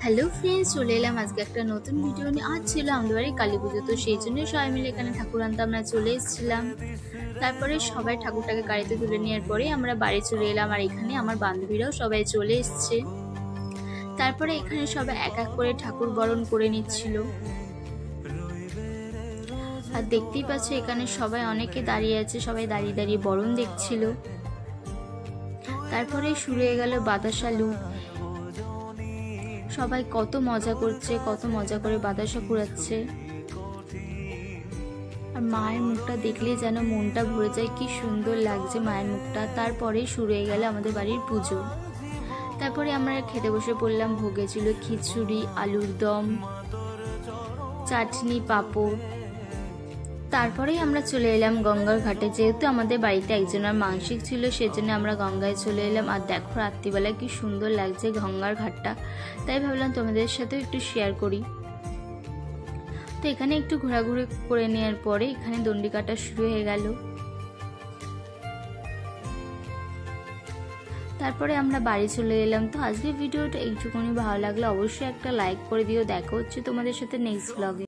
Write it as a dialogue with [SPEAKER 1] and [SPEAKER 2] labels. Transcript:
[SPEAKER 1] Hello friends, চলে এলাম আজকে একটা নতুন ভিডিও নিয়ে। আজ ছিল আমাদের বাড়ি কালী পুজো, তো সেই জন্য সবাই মিলে এখানে ঠাকুর আনতে আমরা চলে এসেছিলাম। তারপরে সবাই ঠাকুরটাকে গাড়িতে তুলে নেওয়ার পরে আমরা বাড়ি চলে এলাম, আর এখানে আমার বান্ধবীরাও সবাই চলে এসছে। তারপরে এখানে সবাই এক এক করে ঠাকুর বরণ করে নিচ্ছিল, আর দেখতেই পাচ্ছ এখানে সবাই অনেকে দাঁড়িয়ে আছে, সবাই দাঁড়িয়ে দাঁড়িয়ে বরণ দেখছিল। তারপরে শুরু হয়ে গেল বাতাসা লুট। সবাই কত মজা করছে, কত মজা করে বাতাসা কুড়াচ্ছে, আর মায়ের মুখটা দেখলে যেন মনটা ভরে যায়, কি সুন্দর লাগছে মায়ের মুখটা। তারপরে শুরু হয়ে গেল আমাদের বাড়ির পুজো। তারপরে আমরা খেতে বসে পড়লাম। ভোগে ছিল খিচুড়ি, আলুর দম, চাটনি, পাঁপড়। তারপরেই আমরা চলে এলাম গঙ্গার ঘাটে, যেহেতু আমাদের বাড়িতে একজনের মানসিক ছিল, সেজন্য আমরা গঙ্গায় চলে এলাম। আর দেখো রাত্রিবেলায় কি সুন্দর লাগছে গঙ্গার ঘাটটা, তাই ভাবলাম তোমাদের সাথেও একটু শেয়ার করি। তো এখানে একটু ঘোরাঘুরি করে নেওয়ার পরে এখানে দণ্ডি কাটা শুরু হয়ে গেল। তারপরে আমরা বাড়ি চলে এলাম। তো আজকের ভিডিওটা এইটুকুনি, ভালো লাগলে অবশ্যই একটা লাইক করে দিও। দেখা হচ্ছে তোমাদের সাথে নেক্সট ব্লগে।